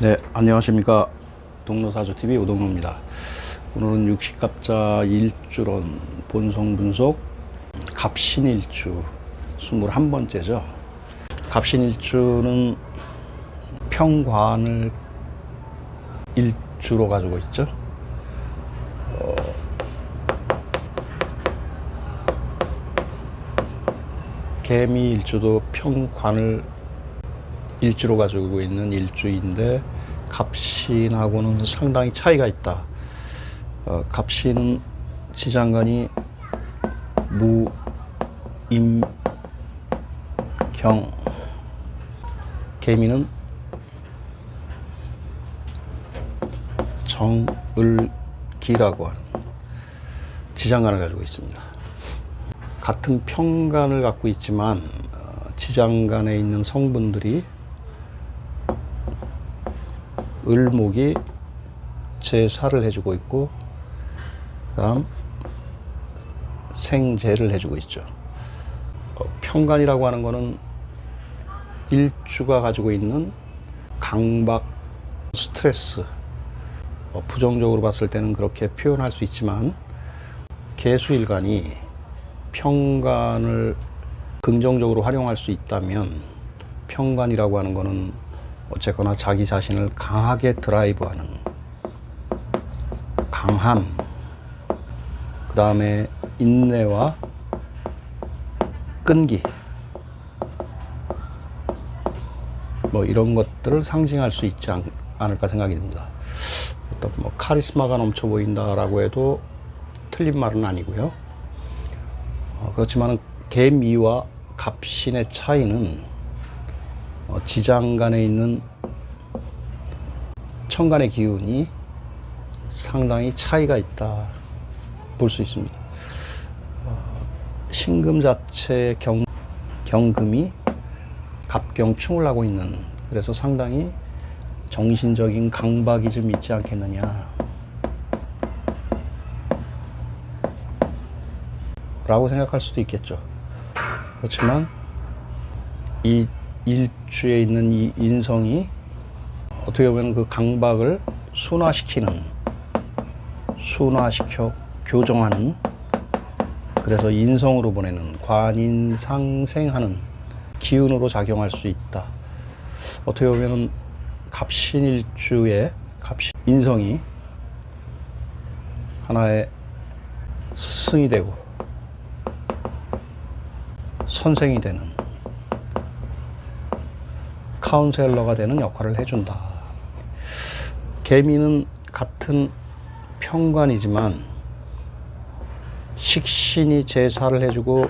네, 안녕하십니까. 동로사주TV 오동로입니다. 오늘은 육식갑자 일주론 본성분석 갑신일주 21번째죠. 갑신일주는 평관을 일주로 가지고 있죠. 개미일주도 평관을 일주로 가지고 있는 일주인데 갑신하고는 상당히 차이가 있다. 갑신은 지장간이 무, 임, 경, 개미는 정, 을, 기라고 하는 지장간을 가지고 있습니다. 같은 평간을 갖고 있지만 지장간에 있는 성분들이 을목이 제사를 해주고 있고 그다음 생재를 해주고 있죠. 평간이라고 하는 거는 일주가 가지고 있는 강박, 스트레스, 부정적으로 봤을 때는 그렇게 표현할 수 있지만 개수일간이 평간을 긍정적으로 활용할 수 있다면 평간이라고 하는 거는 어쨌거나 자기 자신을 강하게 드라이브하는 강함, 그 다음에 인내와 끈기, 이런 것들을 상징할 수 있지 않을까 생각이 듭니다. 어떤 카리스마가 넘쳐 보인다라고 해도 틀린 말은 아니고요. 그렇지만 개미와 갑신의 차이는 지장간에 있는 천간의 기운이 상당히 차이가 있다 볼 수 있습니다. 신금 자체의 경금이 갑경충을 하고 있는, 그래서 상당히 정신적인 강박이 좀 있지 않겠느냐 라고 생각할 수도 있겠죠. 그렇지만 이 일주에 있는 이 인성이 어떻게 보면 그 강박을 순화시켜 교정하는, 그래서 인성으로 보내는 관인상생하는 기운으로 작용할 수 있다. 어떻게 보면 갑신일주의 인성이 하나의 스승이 되고 선생이 되는, 카운셀러가 되는 역할을 해준다. 개미는 같은 평관이지만 식신이 제사를 해주고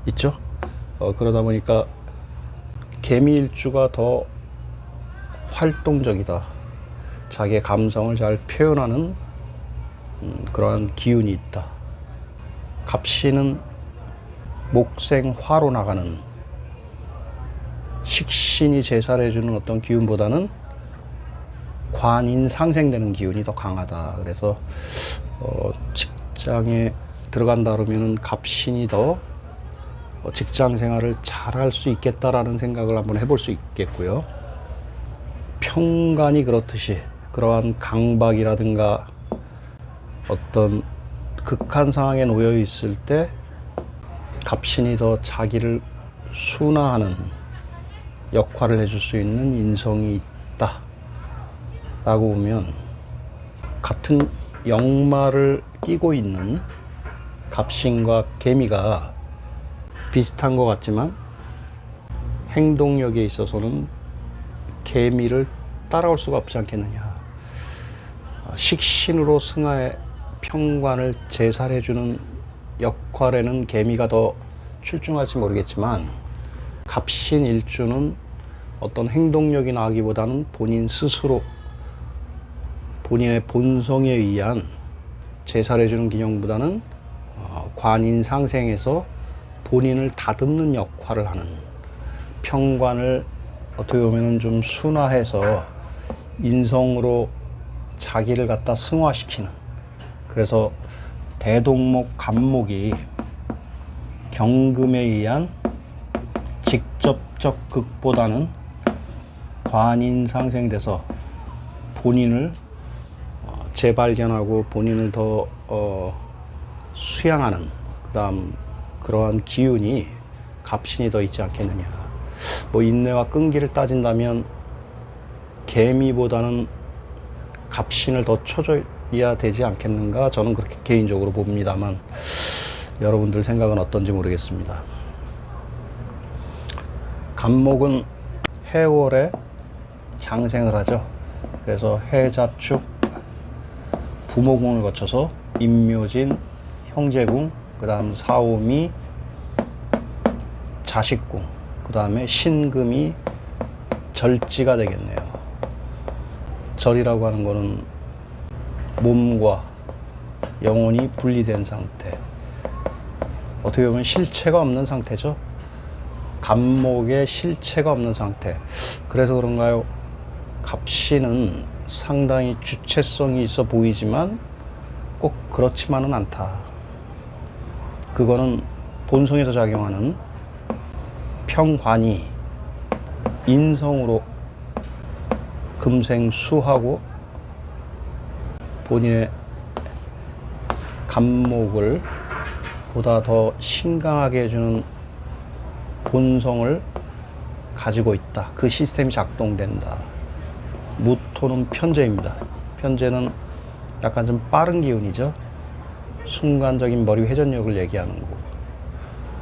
있죠. 그러다 보니까 개미일주가 더 활동적이다. 자기의 감성을 잘 표현하는 그러한 기운이 있다. 갑신은 목생화로 나가는, 식신이 제사를 해주는 어떤 기운보다는 관인 상생되는 기운이 더 강하다. 그래서 직장에 들어간다 그러면 갑신이 더 직장 생활을 잘할 수 있겠다라는 생각을 한번 해볼 수 있겠고요. 평간이 그렇듯이 그러한 강박이라든가 어떤 극한 상황에 놓여 있을 때 갑신이 더 자기를 순화하는 역할을 해줄 수 있는 인성이 있다 라고 보면, 같은 역마를 끼고 있는 갑신과 개미가 비슷한 것 같지만 행동력에 있어서는 개미를 따라올 수가 없지 않겠느냐. 식신으로 승하의 평관을 제살해주는 역할에는 개미가 더 출중할지 모르겠지만 갑신 일주는 어떤 행동력이 나기보다는 본인 스스로 본인의 본성에 의한 제살해주는 기능보다는 관인상생에서 본인을 다듬는 역할을 하는, 평관을 어떻게 보면 좀 순화해서 인성으로 자기를 갖다 승화시키는, 그래서 대동목 간목이 경금에 의한 직접적 극보다는 관인 상생돼서 본인을 재발견하고 본인을 더 수양하는 그다음 그러한 기운이 갑신이 더 있지 않겠느냐. 뭐 인내와 끈기를 따진다면 개미보다는 갑신을 더 쳐줘야 되지 않겠는가, 저는 그렇게 개인적으로 봅니다만 여러분들 생각은 어떤지 모르겠습니다. 갑목은 해월에 장생을 하죠. 그래서 해자축 부모궁을 거쳐서 임묘진, 형제궁, 그 다음 사오미, 자식궁, 그 다음에 신금이 절지가 되겠네요. 절이라고 하는 거는 몸과 영혼이 분리된 상태, 어떻게 보면 실체가 없는 상태죠. 갑목에 실체가 없는 상태. 그래서 그런가요? 갑신은 상당히 주체성이 있어 보이지만 꼭 그렇지만은 않다. 그거는 본성에서 작용하는 평관이 인성으로 금생수하고 본인의 갑목을 보다 더 신강하게 해주는 본성을 가지고 있다. 그 시스템이 작동된다. 무토는 편재입니다. 편재는 약간 좀 빠른 기운이죠. 순간적인 머리 회전력을 얘기하는 거고,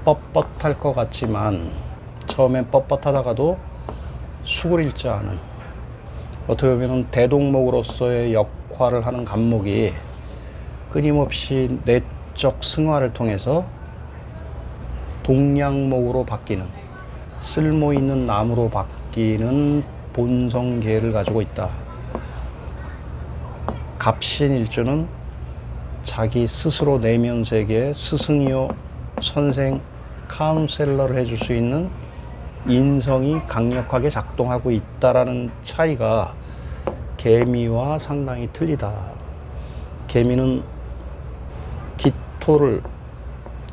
뻣뻣할 것 같지만 처음엔 뻣뻣하다가도 수그릴지 않은, 어떻게 보면 대동목으로서의 역할을 하는 갑목이 끊임없이 내적 승화를 통해서 동양목으로 바뀌는, 쓸모 있는 나무로 바뀌는 본성계를 가지고 있다. 갑신일주는 자기 스스로 내면 세계의 스승이요 선생 카운셀러를 해줄 수 있는 인성이 강력하게 작동하고 있다라는 차이가 개미와 상당히 틀리다. 개미는 기토를,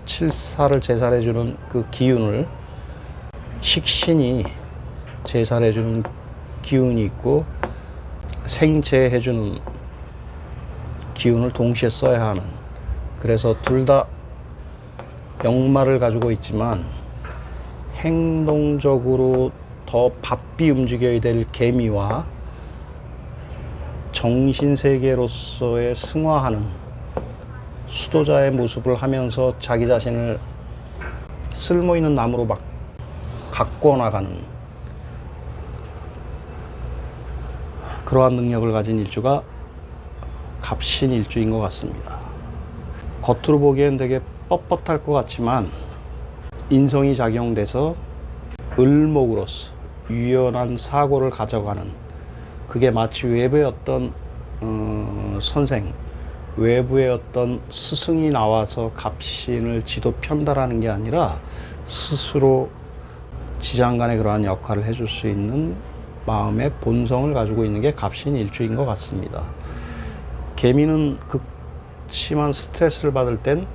칠사를 제살해주는 그 기운을 식신이 제살해주는 기운이 있고 생재해주는 기운을 동시에 써야 하는, 그래서 둘 다 역마를 가지고 있지만 행동적으로 더 바삐 움직여야 될 개미와 정신세계로서의 승화하는 수도자의 모습을 하면서 자기 자신을 쓸모있는 나무로 막 가꿔 나가는 그러한 능력을 가진 일주가 갑신 일주인 것 같습니다. 겉으로 보기엔 되게 뻣뻣할 것 같지만 인성이 작용돼서 을목으로서 유연한 사고를 가져가는, 그게 마치 외부의 어떤 선생, 외부의 어떤 스승이 나와서 갑신을 지도 편달하는 게 아니라 스스로 지장간에 그러한 역할을 해줄 수 있는 마음의 본성을 가지고 있는 게 갑신 일주인 것 같습니다. 개미는 극심한 스트레스를 받을 땐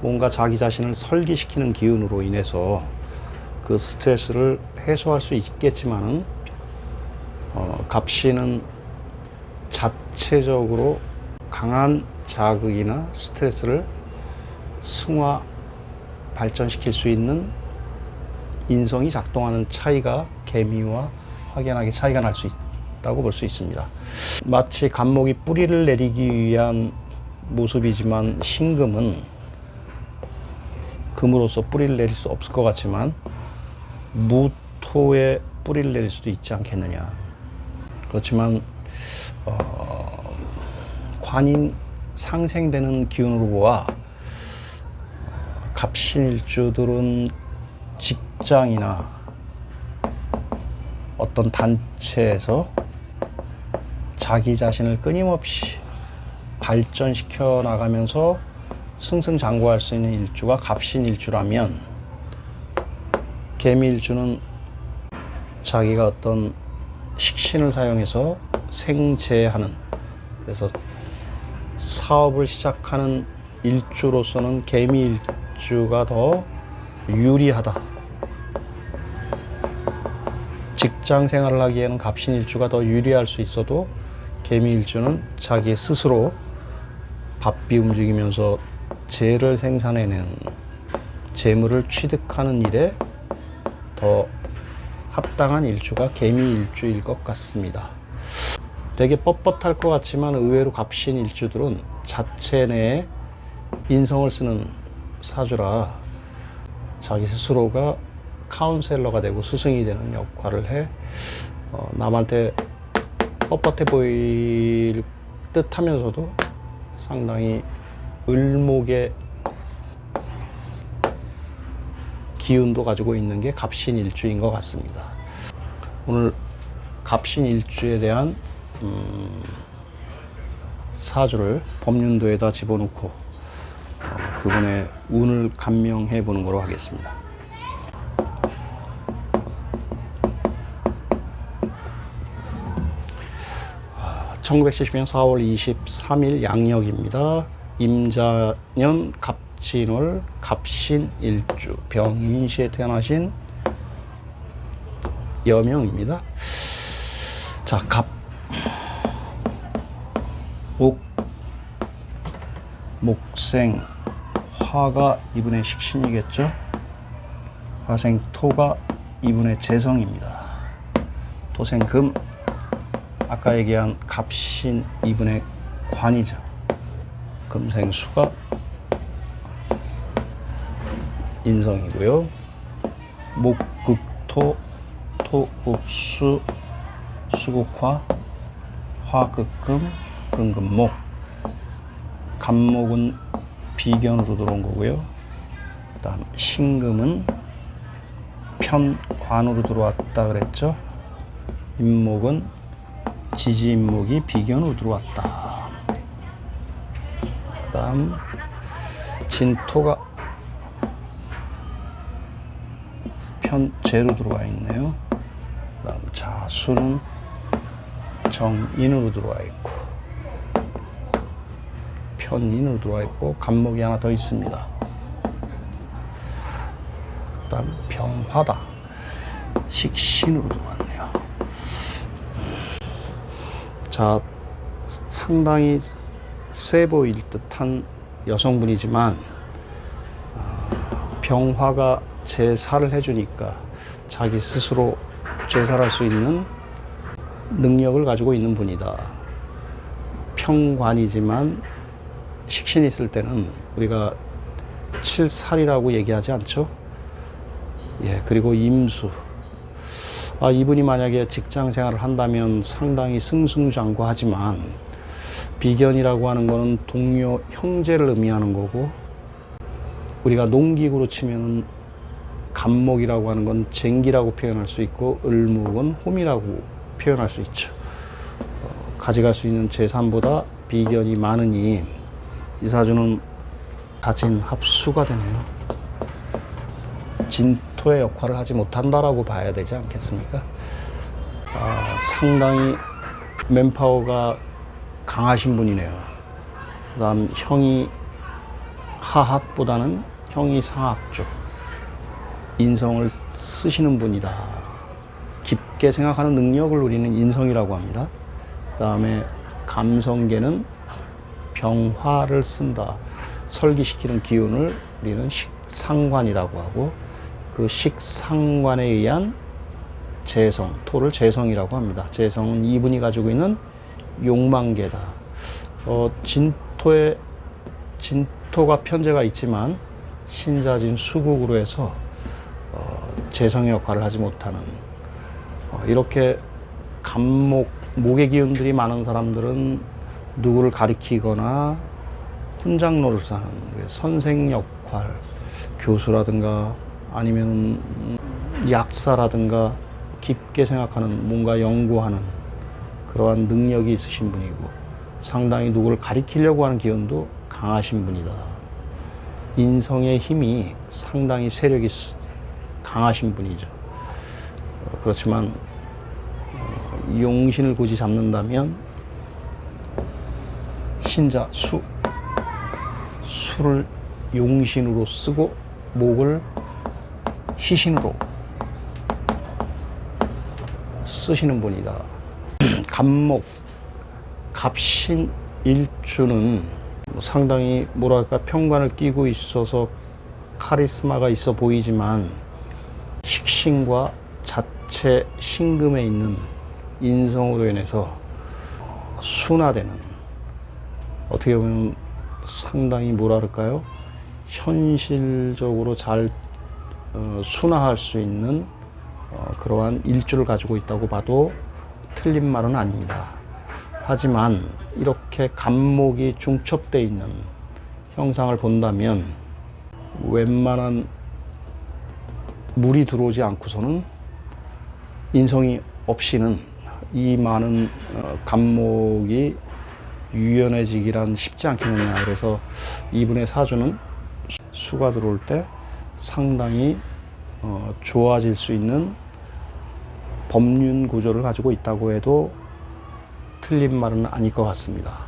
뭔가 자기 자신을 설기시키는 기운으로 인해서 그 스트레스를 해소할 수 있겠지만은 갑신은 자체적으로 강한 자극이나 스트레스를 승화 발전시킬 수 있는 인성이 작동하는 차이가 개미와 확연하게 차이가 날 수 있다고 볼 수 있습니다. 마치 갑목이 뿌리를 내리기 위한 모습이지만 신금은 금으로서 뿌리를 내릴 수 없을 것 같지만 무토에 뿌리를 내릴 수도 있지 않겠느냐. 그렇지만 관인 상생되는 기운으로 보아 갑신일주들은 직장이나 어떤 단체에서 자기 자신을 끊임없이 발전시켜 나가면서 승승장구할 수 있는 일주가 갑신일주라면, 개미일주는 자기가 어떤 식신을 사용해서 생재하는, 그래서 사업을 시작하는 일주로서는 개미일주가 더 유리하다. 직장 생활을 하기에는 갑신일주가 더 유리할 수 있어도 개미일주는 자기 스스로 바삐 움직이면서 재를 생산해내는, 재물을 취득하는 일에 더 합당한 일주가 개미일주일 것 같습니다. 되게 뻣뻣할 것 같지만 의외로 갑신일주들은 자체 내에 인성을 쓰는 사주라 자기 스스로가 카운셀러가 되고 스승이 되는 역할을 해 남한테 뻣뻣해 보일 듯 하면서도 상당히 을목의 기운도 가지고 있는 게 갑신일주인 것 같습니다. 오늘 갑신일주에 대한 사주를 법륜도에다 집어넣고 그분의 운을 감명해 보는 거로 하겠습니다. 1970년 4월 23일 양력입니다. 임자년 갑진월 갑신일주 병인시에 태어나신 여명입니다. 자, 목생 화가 이분의 식신이겠죠. 화생 토가 이분의 재성입니다. 토생금 아까 얘기한 갑신 이분의 관이죠. 금생수가 인성이고요. 목극토, 토극수, 수극화, 화극금, 금금목. 간목은 비견으로 들어온 거고요. 그 다음 신금은 편관으로 들어왔다 그랬죠. 임목은 지지임목이 비견으로 들어왔다. 그 다음 진토가 편재로 들어와 있네요. 그 다음 자수는 정인으로 들어와 있고 편인으로 들어와 있고 간목이 하나 더 있습니다. 그 다음 병화다. 식신으로 들어왔네요. 자, 상당히 세 보일 듯한 여성분이지만 병화가 제사를 해주니까 자기 스스로 제사할 수 있는 능력을 가지고 있는 분이다. 평관이지만 식신이 있을 때는 우리가 칠살이라고 얘기하지 않죠. 예, 그리고 임수. 이분이 만약에 직장 생활을 한다면 상당히 승승장구하지만 비견이라고 하는 거는 동료, 형제를 의미하는 거고 우리가 농기구로 치면 간목이라고 하는 건 쟁기라고 표현할 수 있고 을목은 홈이라고 표현할 수 있죠. 가져갈 수 있는 재산보다 비견이 많으니 이 사주는 자진합수가 되네요. 진토의 역할을 하지 못한다라고 봐야 되지 않겠습니까? 상당히 맨파워가 강하신 분이네요. 그 다음 형이 하학보다는 형이 상학 쪽 인성을 쓰시는 분이다. 깊게 생각하는 능력을 우리는 인성이라고 합니다. 그 다음에 감성계는 병화를 쓴다. 설기시키는 기운을 우리는 식상관이라고 하고 그 식상관에 의한 재성, 토를 재성이라고 합니다. 재성은 이분이 가지고 있는 욕망계다. 진토가 편재가 있지만 신자진 수국으로 해서 재성의 역할을 하지 못하는 이렇게 목의 기운들이 많은 사람들은 누구를 가리키거나 훈장 노릇을 하는 선생 역할, 교수라든가 아니면 약사라든가 깊게 생각하는 뭔가 연구하는 그러한 능력이 있으신 분이고 상당히 누구를 가리키려고 하는 기운도 강하신 분이다. 인성의 힘이 상당히 세력이 강하신 분이죠. 그렇지만 용신을 굳이 잡는다면 신자 수를 용신으로 쓰고 목을 희신으로 쓰시는 분이다. 갑목, 갑신일주는 상당히 뭐랄까 편관을 끼고 있어서 카리스마가 있어 보이지만 식신과 자체 신금에 있는 인성으로 인해서 순화되는, 어떻게 보면 상당히 뭐랄까요, 현실적으로 잘 순화할 수 있는 그러한 일주를 가지고 있다고 봐도 틀린 말은 아닙니다. 하지만 이렇게 갑목이 중첩되어 있는 형상을 본다면 웬만한 물이 들어오지 않고서는 인성이 없이는 이 많은 갑목이 유연해지기란 쉽지 않겠느냐. 그래서 이분의 사주는 수가 들어올 때 상당히 좋아질 수 있는 법륜 구조를 가지고 있다고 해도 틀린 말은 아닐 것 같습니다.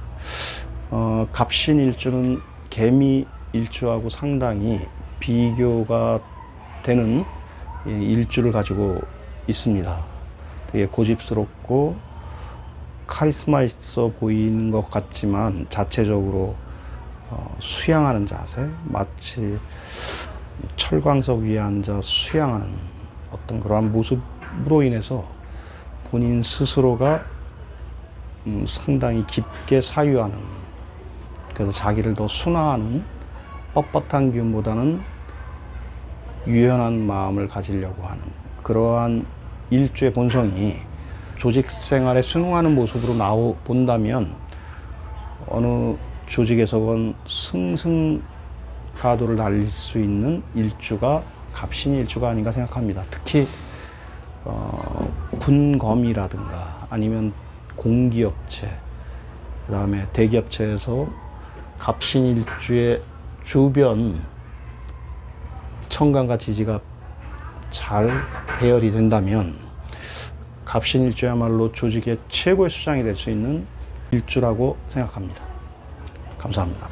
갑신일주는 개미일주하고 상당히 비교가 되는 일주를 가지고 있습니다. 되게 고집스럽고 카리스마 있어 보이는 것 같지만 자체적으로 수양하는 자세, 마치 철광석 위에 앉아 수양하는 어떤 그러한 모습으로 인해서 본인 스스로가 상당히 깊게 사유하는, 그래서 자기를 더 순화하는 뻣뻣한 기운보다는 유연한 마음을 가지려고 하는 그러한 일주의 본성이 조직 생활에 순응하는 모습으로 본다면 어느 조직에서건 승승가도를 달릴 수 있는 일주가 갑신일주가 아닌가 생각합니다. 특히 군검이라든가 아니면 공기업체, 그 다음에 대기업체에서 갑신일주의 주변 천간과 지지가 잘 배열이 된다면 갑신일주야말로 조직의 최고의 수장이 될 수 있는 일주라고 생각합니다. 감사합니다.